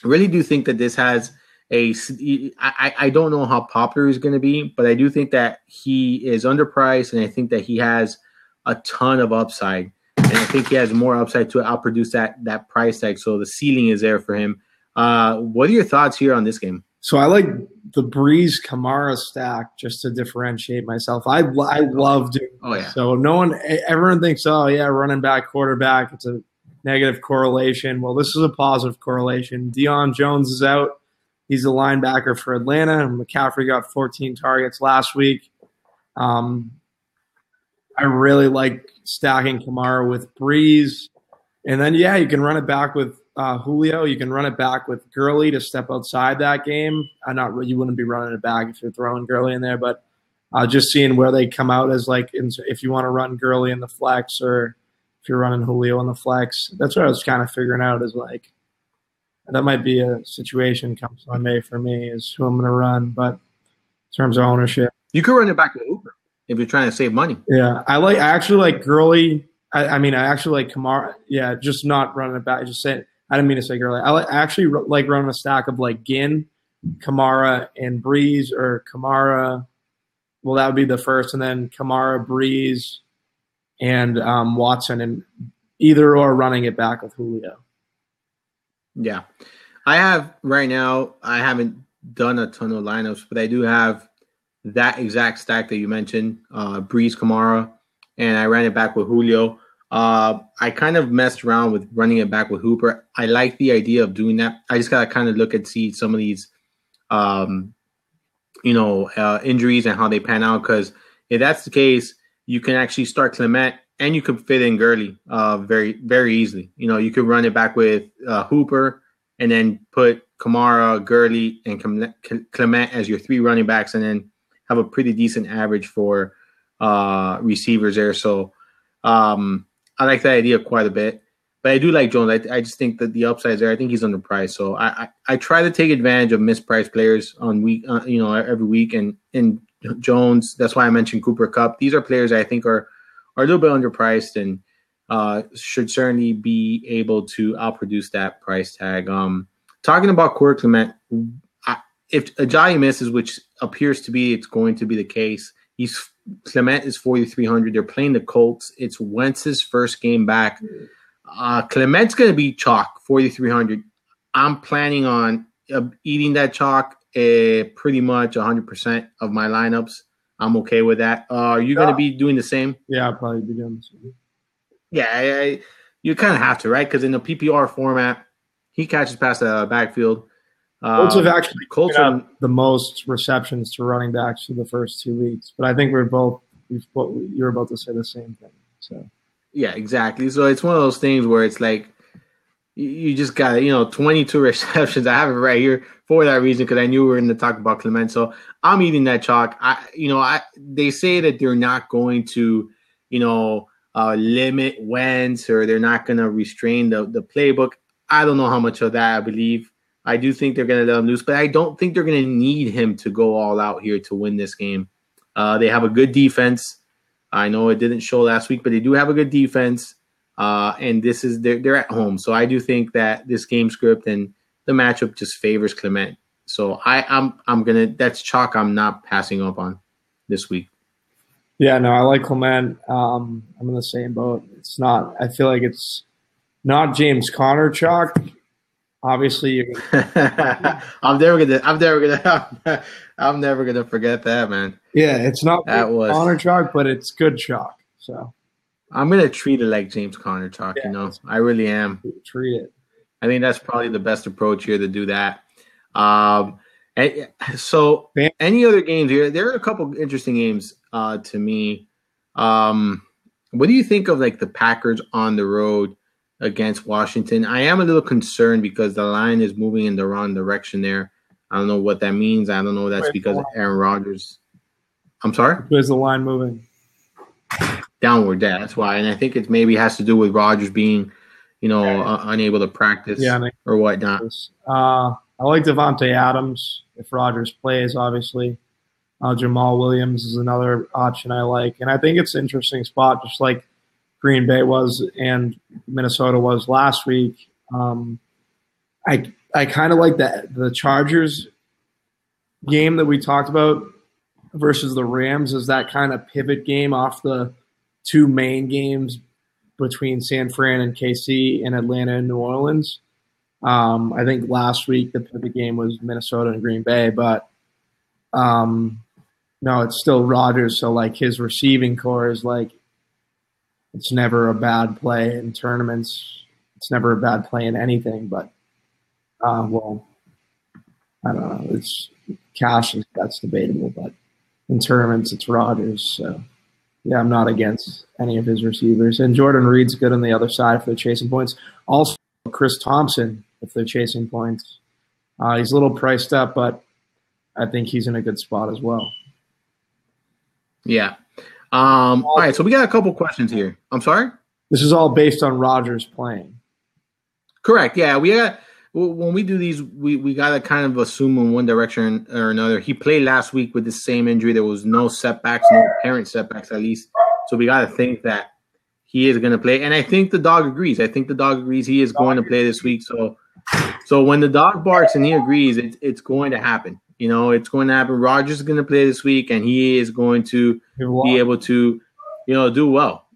I really do think that this has I don't know how popular he's going to be, but I do think that he is underpriced, and I think that he has a ton of upside. And I think he has more upside to outproduce that price tag. So the ceiling is there for him. What are your thoughts here on this game? So I like the Breeze Kamara stack just to differentiate myself. I love doing this. So everyone thinks, running back, quarterback, it's a negative correlation. Well, this is a positive correlation. Deion Jones is out. He's a linebacker for Atlanta. McCaffrey got 14 targets last week. I really like stacking Kamara with Breeze. And then, you can run it back with Julio. You can run it back with Gurley to step outside that game. You wouldn't be running it back if you're throwing Gurley in there, but just seeing where they come out as if you want to run Gurley in the flex or if you're running Julio in the flex. That's what I was kind of figuring out is that might be a situation comes by May for me is who I'm going to run. But in terms of ownership, you could run it back with Uber if you're trying to save money. Yeah, I actually like Gurley. I actually like Kamara. Yeah, just not running it back. Just saying. I didn't mean to say Gurley. I actually like running a stack of Ginn, Kamara, and Breeze, or Kamara. Well, that would be the first, and then Kamara, Breeze, and Watson, and either or running it back with Julio. Yeah. I have right now, I haven't done a ton of lineups, but I do have that exact stack that you mentioned, Breeze, Kamara, and I ran it back with Julio. I kind of messed around with running it back with Hooper. I like the idea of doing that. I just got to kind of see some of these, injuries and how they pan out. Because if that's the case, you can actually start Clement and you could fit in Gurley very, very easily. You could run it back with Hooper and then put Kamara, Gurley, and Clement as your 3 running backs, and then have a pretty decent average for receivers there. So I like that idea quite a bit. But I do like Jones. I just think that the upside is there. I think he's underpriced. So I try to take advantage of mispriced players on every week. And Jones, that's why I mentioned Cooper Kupp. These are players I think are a little bit underpriced and should certainly be able to outproduce that price tag. Talking about Corey Clement, if Ajayi misses, which appears to be it's going to be the case, Clement is 4,300. They're playing the Colts. It's Wentz's first game back. Clement's going to be chalk, 4,300. I'm planning on eating that chalk pretty much 100% of my lineups. I'm okay with that. Are you going to be doing the same? Yeah, I'll probably be doing the same. Yeah, you kind of have to, right? Because in the PPR format, he catches past the backfield. Colts have actually the most receptions to running backs for the first 2 weeks. But I think you're about to say the same thing. So yeah, exactly. So it's one of those things where it's you just got 22 receptions. I have it right here for that reason because I knew we were going to talk about Clement. So I'm eating that chalk. They say that they're not going to limit Wentz or they're not going to restrain the playbook. I don't know how much of that I believe. I do think they're going to let him loose, but I don't think they're going to need him to go all out here to win this game. They have a good defense. I know it didn't show last week, but they do have a good defense. And this is they're at home. So I do think that this game script and the matchup just favors Clement. So that's chalk I'm not passing up on this week. Yeah, no, I like Clement. I'm in the same boat. I feel like it's not James Conner chalk. Obviously, I'm never gonna I'm never gonna forget that, man. Yeah, it's not That was Connor chalk, but it's good chalk. So I'm gonna treat it like James Conner chalk. Yeah, You know, I really am. treat it. I think that's probably the best approach here to do that. So any other games here? There are a couple interesting games to me. What do you think of like the Packers on the road against Washington? I am a little concerned because the line is moving in the wrong direction there. I don't know what that means. I don't know if that's because of Aaron Rodgers. I'm sorry? Where's the line moving? Downward, yeah, that's why. And I think it maybe has to do with Rodgers being, unable to practice or whatnot. I like Devontae Adams if Rodgers plays, obviously. Jamal Williams is another option I like. And I think it's an interesting spot, just like Green Bay was and Minnesota was last week. I kind of like the Chargers game that we talked about versus the Rams is that kind of pivot game off the two main games between San Fran and KC and Atlanta and New Orleans. I think last week the pivot game was Minnesota and Green Bay, but no, it's still Rodgers. So like his receiving core is like, it's never a bad play in tournaments. It's never a bad play in anything, but well, I don't know. It's cash, that's debatable, but in tournaments, it's Rodgers. So, yeah, I'm not against any of his receivers. And Jordan Reed's good on the other side if they're chasing points. Also, Chris Thompson if they're chasing points. He's a little priced up, but I think he's in a good spot as well. Yeah. All right, so we got a couple questions here. I'm sorry? This is all based on Rodgers playing. Correct. Yeah, when we do these, we got to kind of assume in one direction or another. He played last week with the same injury. There was no setbacks, no apparent setbacks at least. So we got to think that he is going to play. And I think the dog agrees. He is going to play this week. So when the dog barks and he agrees, it's going to happen. It's going to happen. Rodgers is going to play this week, and he is going to be able to, do well.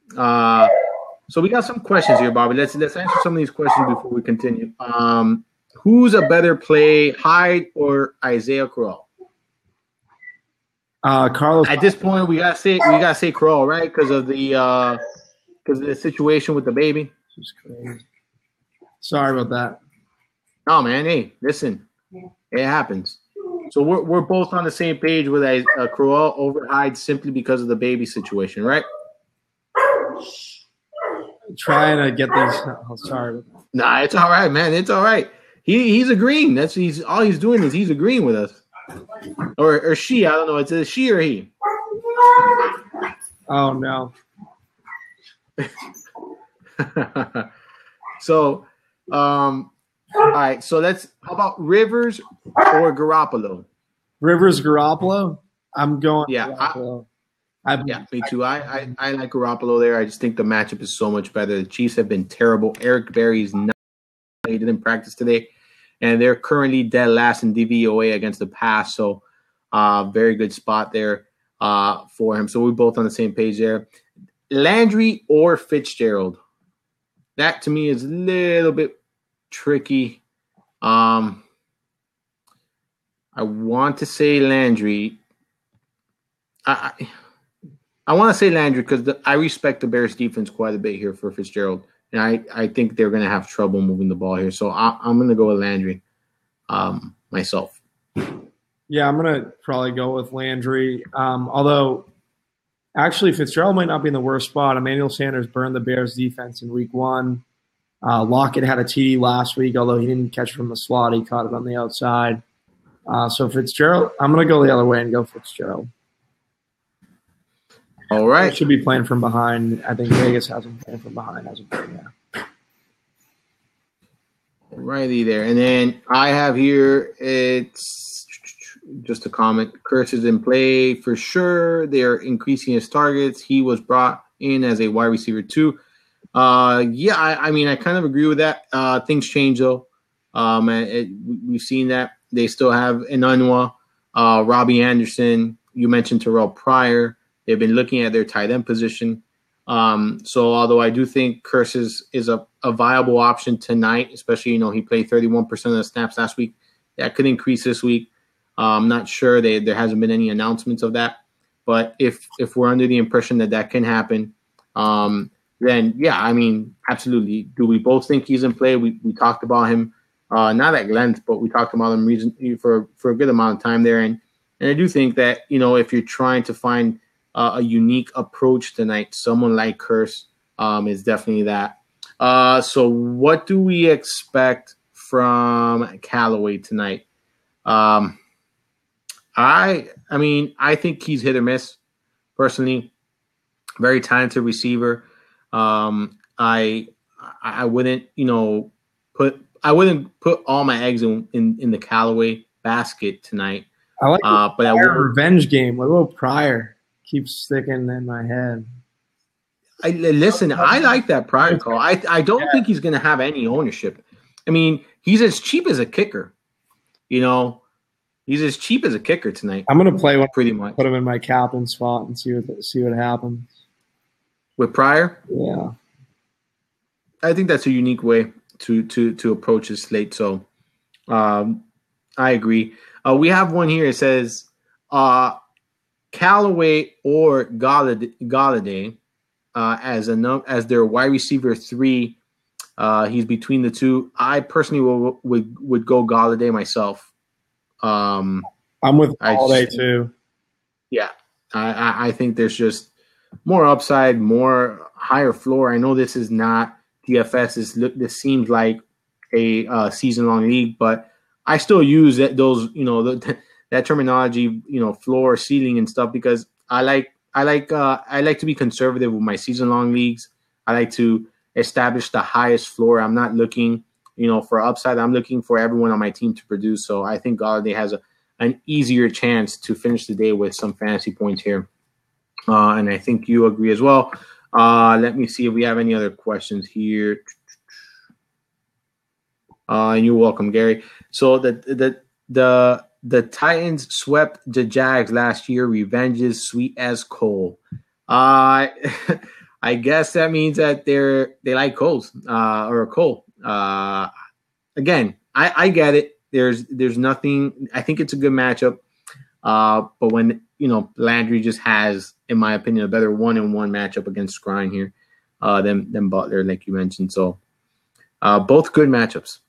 So we got some questions here, Bobby. Let's answer some of these questions before we continue. Who's a better play, Hyde or Isaiah Crowell? Carlos. At this point, we gotta say Crowell, right? Because of the situation with the baby. This is crazy. Sorry about that. Oh man, hey, listen, it happens. So we're both on the same page with Crowell over Hyde simply because of the baby situation, right? Trying to get these. Oh, sorry. Nah, it's all right, man. It's all right. He's agreeing. All he's doing is he's agreeing with us, or she. I don't know. It's a she or he. Oh no. So, all right. So how about Rivers or Garoppolo? Rivers, Garoppolo. I'm going. Yeah. Garoppolo. Yeah, me too. I like Garoppolo there. I just think the matchup is so much better. The Chiefs have been terrible. Eric Berry's not played in practice today, and they're currently dead last in DVOA against the pass. So, very good spot there for him. So we're both on the same page there. Landry or Fitzgerald? That to me is a little bit tricky. I want to say Landry. I want to say Landry because I respect the Bears defense quite a bit here for Fitzgerald. And I think they're going to have trouble moving the ball here. So I'm going to go with Landry myself. Yeah, I'm going to probably go with Landry. Although, actually, Fitzgerald might not be in the worst spot. Emmanuel Sanders burned the Bears defense in week 1. Lockett had a TD last week, although he didn't catch it from the slot. He caught it on the outside. So Fitzgerald, I'm going to go the other way and go Fitzgerald. All right. He should be playing from behind. I think Vegas has him playing from behind as of right now. Righty there. And then I have here, it's just a comment. Curse is in play for sure. They're increasing his targets. He was brought in as a wide receiver too. Yeah, I mean, I kind of agree with that. Things change though. We've seen that. They still have Enunwa, Robbie Anderson. You mentioned Terrell Pryor. They've been looking at their tight end position. So although I do think Curse is a viable option tonight, especially, he played 31% of the snaps last week. That could increase this week. I'm not sure. There hasn't been any announcements of that. But if we're under the impression that can happen, then yeah, I mean, absolutely. Do we both think he's in play? We talked about him, not at length, but we talked about him for a good amount of time there. And I do think that, if you're trying to find a unique approach tonight, someone like Curse is definitely that. So what do we expect from Callaway tonight? I mean, I think he's hit or miss, personally. Very talented receiver. I wouldn't, I wouldn't put all my eggs in the Callaway basket tonight. I like but I would, revenge game. A little Pryor keeps sticking in my head. Listen, I like that Pryor call. I don't think he's going to have any ownership. I mean, he's as cheap as a kicker. He's as cheap as a kicker tonight. I'm going to play one, pretty much. Put him in my captain spot and see what happens. With Pryor? Yeah. I think that's a unique way to approach his slate. So I agree. We have one here. It says Callaway or Galladay as their wide receiver 3. He's between the two. I personally would go Galladay myself. I'm with Galladay too. Yeah, I think there's just more upside, more higher floor. I know this is not DFS. This seems like a season-long league, but I still use those, that terminology, floor, ceiling, and stuff, because I like to be conservative with my season-long leagues. I like to establish the highest floor. I'm not looking, for upside. I'm looking for everyone on my team to produce. So I think Galladay has an easier chance to finish the day with some fantasy points here. And I think you agree as well. Let me see if we have any other questions here. And you're welcome, Gary. So the Titans swept the Jags last year. Revenge is sweet as coal. I guess that means that they like coals or coal. Again, I get it. There's nothing. I think it's a good matchup. But when Landry just has, in my opinion, a better 1-on-1 matchup against Skrine here than Butler, like you mentioned. So both good matchups.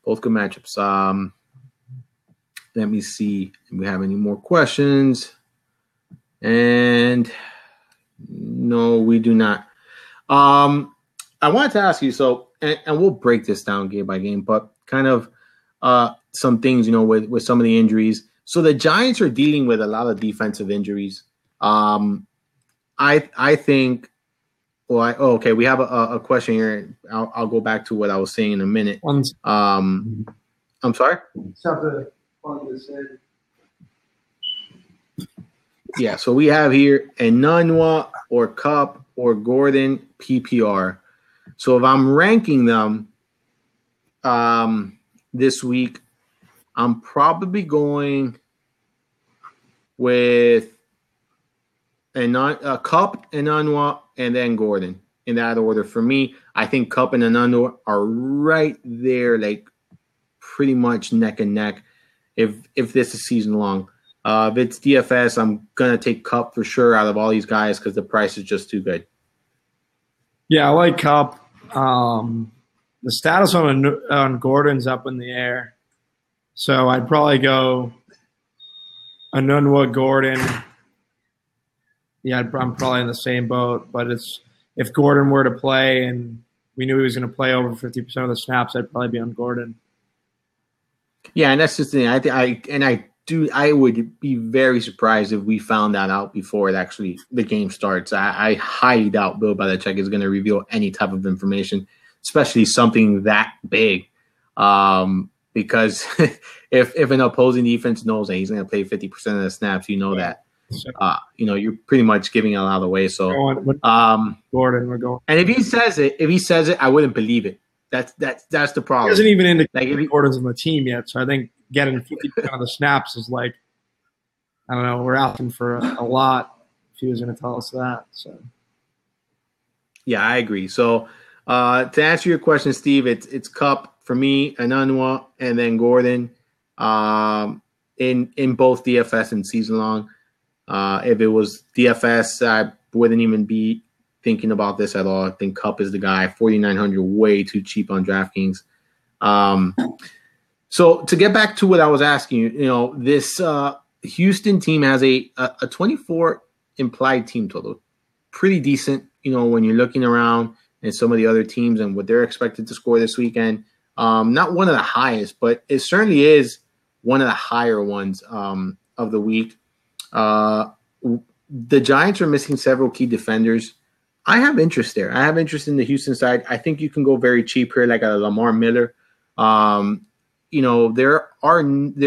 Let me see if we have any more questions. And no, we do not. I wanted to ask you, so, and we'll break this down game by game, but kind of some things, with some of the injuries. So the Giants are dealing with a lot of defensive injuries. I think. Well, okay. We have a question here. I'll go back to what I was saying in a minute. I'm sorry. Yeah. So we have here Enunwa or Cup or Gordon PPR. So if I'm ranking them this week, I'm probably going with a Cup, Enunwa, and then Gordon in that order. For me, I think Cup and Enunwa are right there, like pretty much neck and neck. If this is season long, if it's DFS, I'm gonna take Cup for sure out of all these guys because the price is just too good. Yeah, I like Cup. The status on Gordon's up in the air. So I'd probably go Enunwa, Gordon. Yeah, I'm probably in the same boat. But if Gordon were to play and we knew he was going to play over 50% of the snaps, I'd probably be on Gordon. Yeah, and that's just the thing. I would be very surprised if we found that out before the game starts. I highly doubt Bill Belichick is going to reveal any type of information, especially something that big. Because if an opposing defense knows that he's going to play 50% of the snaps, that you're pretty much giving it a lot away. So Gordon, we're going. And if he says it, I wouldn't believe it. That's the problem. He hasn't even indicated Gordon's on the team yet, so I think getting 50% of the snaps is like, I don't know, we're asking for a lot if he was going to tell us that. So yeah, I agree. So to answer your question, Steve, it's Cup for me, Enunwa, and then Gordon. in both DFS and season long. If it was DFS, I wouldn't even be thinking about this at all. I think Kupp is the guy. 4,900, way too cheap on DraftKings. So to get back to what I was asking you, this Houston team has a 24 implied team total. Pretty decent, when you're looking around and some of the other teams and what they're expected to score this weekend. Not one of the highest, but it certainly is one of the higher ones of the week. The Giants are missing several key defenders. I have interest there. I have interest in the Houston side. I think you can go very cheap here, like a Lamar Miller. There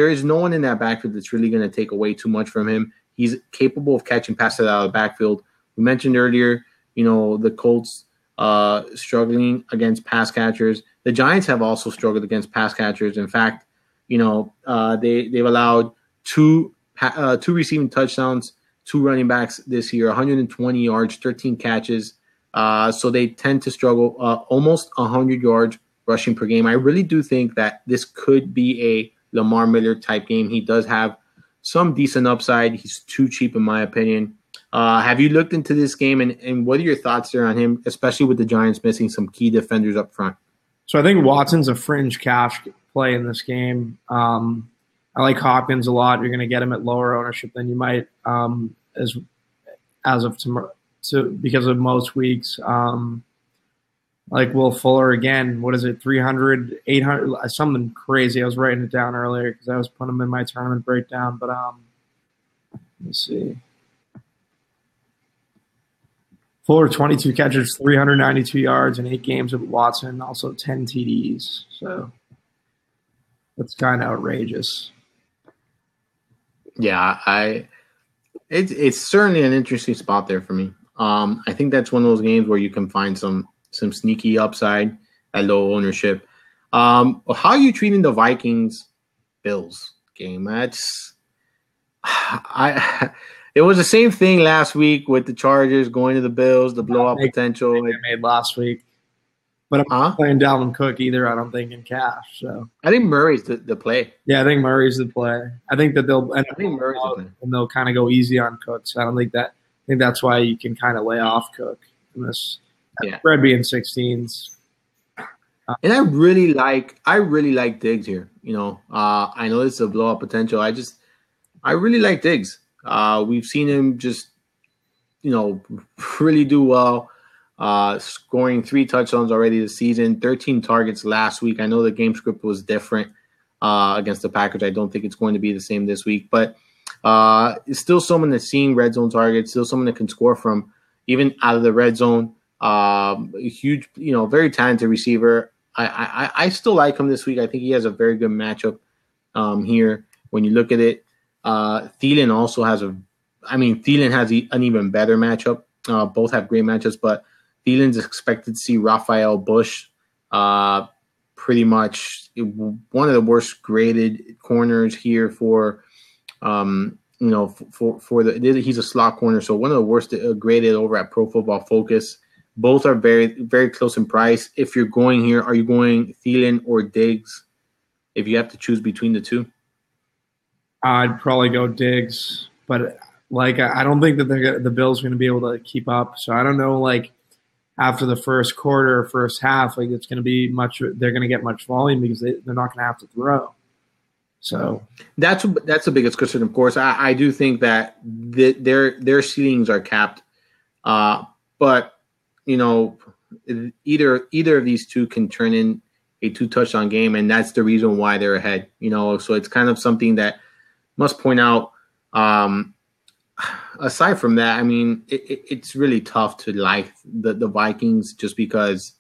is no one in that backfield that's really going to take away too much from him. He's capable of catching passes out of the backfield. We mentioned earlier, the Colts struggling against pass catchers. The Giants have also struggled against pass catchers. In fact, they've allowed two receiving touchdowns, 2 running backs this year, 120 yards, 13 catches. So they tend to struggle almost 100 yards rushing per game. I really do think that this could be a Lamar Miller type game. He does have some decent upside. He's too cheap in my opinion. Have you looked into this game, and what are your thoughts there on him, especially with the Giants missing some key defenders up front? So I think Watson's a fringe cash play in this game. I like Hopkins a lot. You're going to get him at lower ownership than you might as of tomorrow, because of most weeks. Like Will Fuller again, what is it, 300, 800, something crazy. I was writing it down earlier because I was putting him in my tournament breakdown. But let me see. Fuller, 22 catches, 392 yards in 8 games with Watson, also 10 TDs. So that's kind of outrageous. Yeah, it's certainly an interesting spot there for me. I think that's one of those games where you can find some sneaky upside at low ownership. How are you treating the Vikings-Bills game? It was the same thing last week with the Chargers going to the Bills, the blowout potential. They made last week. But I'm not playing Dalvin Cook either, I don't think, in cash. So I think Murray's the play. Yeah, I think Murray's the play. I think that they'll kind of go easy on Cook. So I think that's why you can kind of lay off Cook in this. Yeah. Spread being 16s. And I really like Diggs here. I know this is a blowout potential. I really like Diggs. We've seen him just, really do well. Scoring 3 touchdowns already this season, 13 targets last week. I know the game script was different against the Packers. I don't think it's going to be the same this week, but it's still someone that's seeing red zone targets, still someone that can score from even out of the red zone. Huge, very talented receiver. I still like him this week. I think he has a very good matchup here. When you look at it, Thielen also has Thielen has an even better matchup. Both have great matchups, but Thielen's expected to see Raphael Bush, pretty much one of the worst graded corners here for he's a slot corner, so one of the worst graded over at Pro Football Focus. Both are very, very close in price. If you're going here, are you going Thielen or Diggs? If you have to choose between the two, I'd probably go Diggs, but I don't think that the Bills are going to be able to keep up. So I don't know, after the first quarter, first half, it's going to be much. They're going to get much volume because they're not going to have to throw. So that's the biggest concern. Of course, I do think that their ceilings are capped, but either of these two can turn in a 2-touchdown game, and that's the reason why they're ahead. So it's kind of something that must point out. Aside from that, it's really tough to like the Vikings just because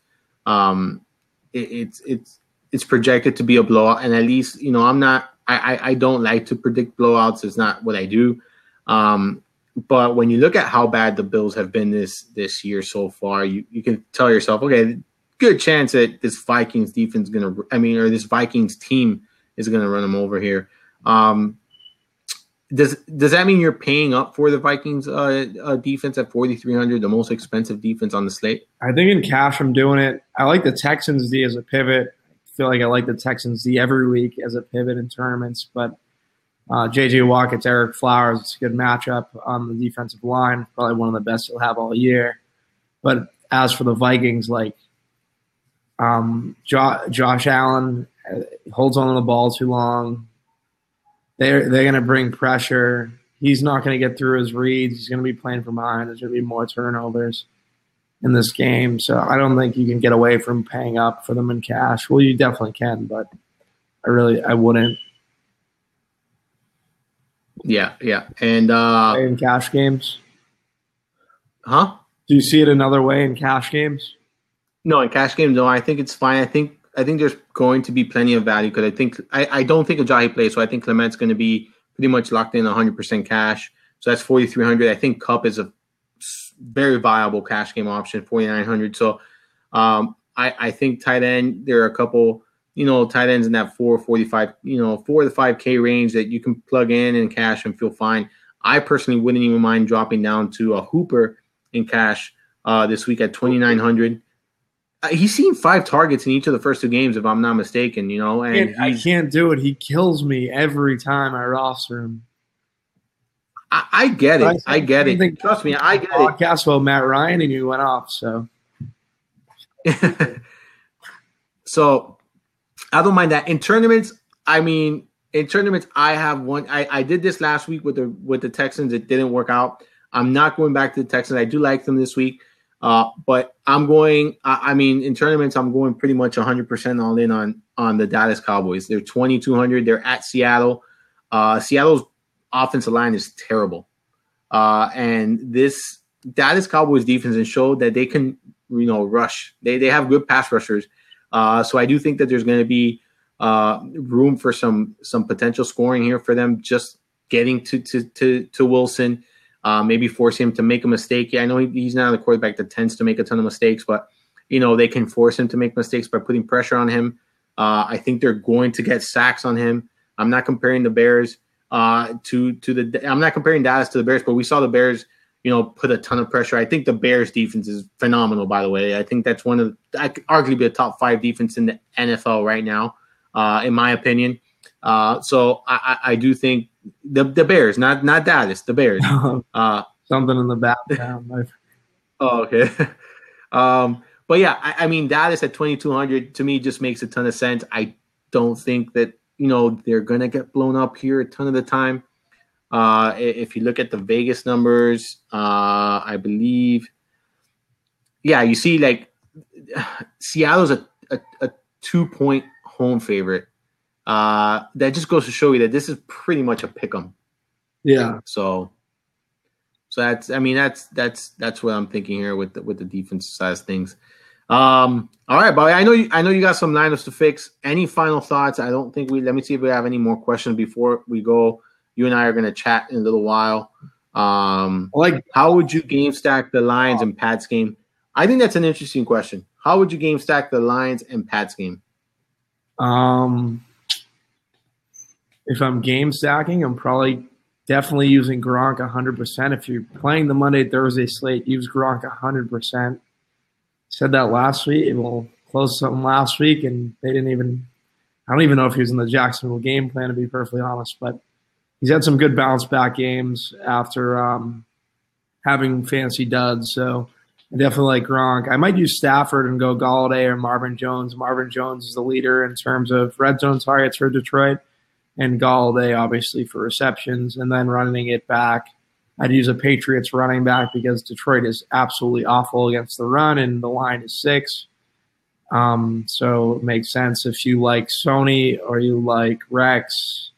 it's projected to be a blowout, and at least I don't like to predict blowouts. It's not what I do. But when you look at how bad the Bills have been this year so far, you can tell yourself, okay, good chance that this Vikings defense this Vikings team is gonna run them over here. Does that mean you're paying up for the Vikings defense at 4,300, the most expensive defense on the slate? I think in cash I'm doing it. I like the Texans D as a pivot. I feel like I like the Texans D every week as a pivot in tournaments, but J.J. Watt gets Eric Flowers. It's a good matchup on the defensive line. Probably one of the best he'll have all year. But as for the Vikings, like Josh Allen holds on to the ball too long. They're going to bring pressure. He's not going to get through his reads. He's going to be playing from behind. There's going to be more turnovers in this game. So I don't think you can get away from paying up for them in cash. Well, you definitely can, but I wouldn't. Yeah. And in cash games? Huh? Do you see it another way in cash games? No, in cash games, no. I think it's fine. I think there's going to be plenty of value because I don't think Ajayi plays, so I think Clement's going to be pretty much locked in 100% cash. So that's 4,300. I think Kupp is a very viable cash game option, 4,900. So I think tight end, there are a couple, tight ends in that 445, 4 to 5K range that you can plug in cash and feel fine. I personally wouldn't even mind dropping down to a Hooper in cash this week at 2,900. He's seen 5 targets in each of the first 2 games, if I'm not mistaken, And I can't do it. He kills me every time I roster him. I get it. I get it. Trust me, I get it. Podcast about Matt Ryan, and you went off, so. So, I don't mind that. In tournaments, I have one. I did this last week with the Texans. It didn't work out. I'm not going back to the Texans. I do like them this week. But I'm going, in tournaments, I'm going pretty much 100% all in on the Dallas Cowboys. They're 2,200. They're at Seattle. Seattle's offensive line is terrible. And this Dallas Cowboys defense has showed that they can, rush. They have good pass rushers. So I do think that there's going to be room for some potential scoring here for them, just getting to Wilson. Maybe force him to make a mistake. Yeah, I know he's not a quarterback that tends to make a ton of mistakes, but they can force him to make mistakes by putting pressure on him. I think they're going to get sacks on him. I'm not comparing the Bears I'm not comparing Dallas to the Bears, but we saw the Bears, put a ton of pressure. I think the Bears defense is phenomenal, by the way. I think that's arguably a top 5 defense in the NFL right now, in my opinion. So I do think the Bears, not Dallas, the Bears. Something in the background. Oh, okay. But yeah, Dallas at 2,200 to me just makes a ton of sense. I don't think that, they're going to get blown up here a ton of the time. If you look at the Vegas numbers, I believe, you see like Seattle's a 2-point home favorite. That just goes to show you that this is pretty much a pick 'em. Yeah. So that's what I'm thinking here with the defensive side of things. All right, Bobby. I know you got some lineups to fix. Any final thoughts? Let me see if we have any more questions before we go. You and I are going to chat in a little while. How would you game stack the Lions and Pats game? I think that's an interesting question. How would you game stack the Lions and Pats game? If I'm game stacking, I'm probably definitely using Gronk 100%. If you're playing the Monday, Thursday slate, use Gronk 100%. Said that last week. We'll close something last week, and they didn't even – I don't even know if he was in the Jacksonville game plan, to be perfectly honest. But he's had some good bounce-back games after having fancy duds. So I definitely like Gronk. I might use Stafford and go Galladay or Marvin Jones. Marvin Jones is the leader in terms of red zone targets for Detroit, and Galladay obviously for receptions. And then running it back, I'd use a Patriots running back because Detroit is absolutely awful against the run, and the line is 6. So it makes sense if you like Sony or you like Rex.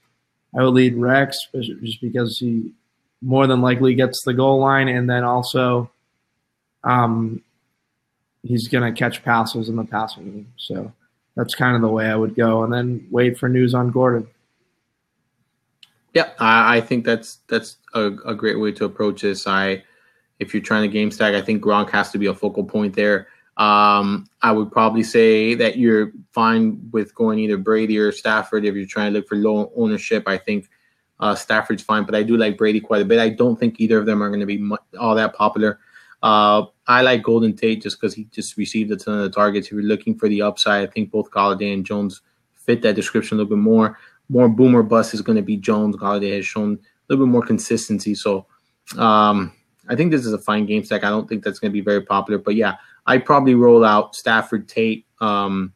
I would lead Rex just because he more than likely gets the goal line, and then also he's going to catch passes in the passing game. So that's kind of the way I would go, and then wait for news on Gordon. Yeah, I think that's a great way to approach this. If you're trying to game stack, I think Gronk has to be a focal point there. I would probably say that you're fine with going either Brady or Stafford if you're trying to look for low ownership. I think Stafford's fine, but I do like Brady quite a bit. I don't think either of them are going to be all that popular. I like Golden Tate just because he just received a ton of the targets. If you're looking for the upside, I think both Galladay and Jones fit that description a little bit more. more boom or bust is going to be Jones. Galladay has shown a little bit more consistency. So I think this is a fine game stack. I don't think that's going to be very popular. But, yeah, I'd probably roll out Stafford, Tate, and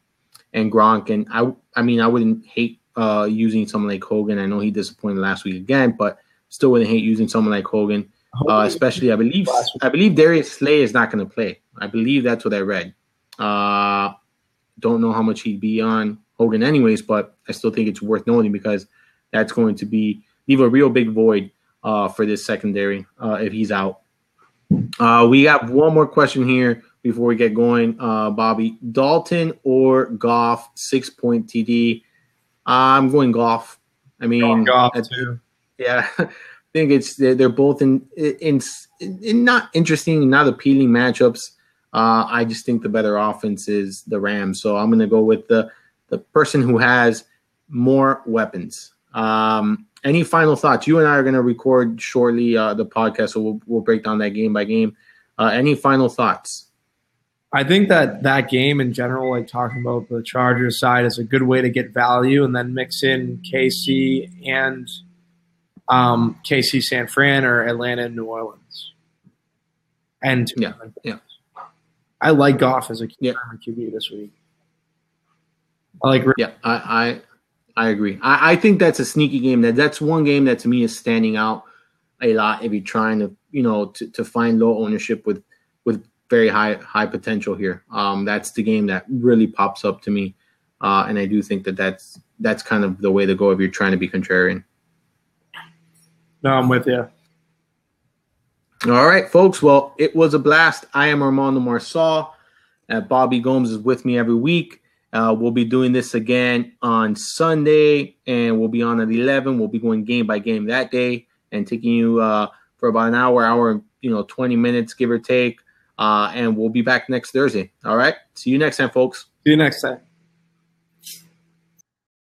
Gronk. And, I mean, I wouldn't hate using someone like Hogan. I know he disappointed last week again, but still wouldn't hate using someone like Hogan. Especially, I believe Darius Slay is not going to play. I believe that's what I read. Don't know how much he'd be on Hogan anyways, but I still think it's worth noting because that's going to leave a real big void for this secondary if he's out. We have one more question here before we get going, Bobby. Dalton or Goff, 6-point TD? I'm going Goff. I mean, Goff too. Yeah, I think they're both in not interesting, not appealing matchups. I just think the better offense is the Rams, so I'm going to go with the person who has more weapons. Any final thoughts? You and I are going to record shortly the podcast, so we'll break down that game by game. Any final thoughts? I think that game in general, like talking about the Chargers side, is a good way to get value, and then mix in KC and KC San Fran or Atlanta and New Orleans. And yeah. I like Goff as a QB this week. I agree. I think that's a sneaky game. That's one game that to me is standing out a lot if you're trying to to find low ownership with very high potential here. That's the game that really pops up to me, and I do think that's kind of the way to go if you're trying to be contrarian. No, I'm with you. All right, folks. Well, it was a blast. I am Armando Marsal. Bobby Gomes is with me every week. We'll be doing this again on Sunday, and we'll be on at 11. We'll be going game by game that day and taking you for about an hour, 20 minutes, give or take. And we'll be back next Thursday. All right. See you next time, folks. See you next time.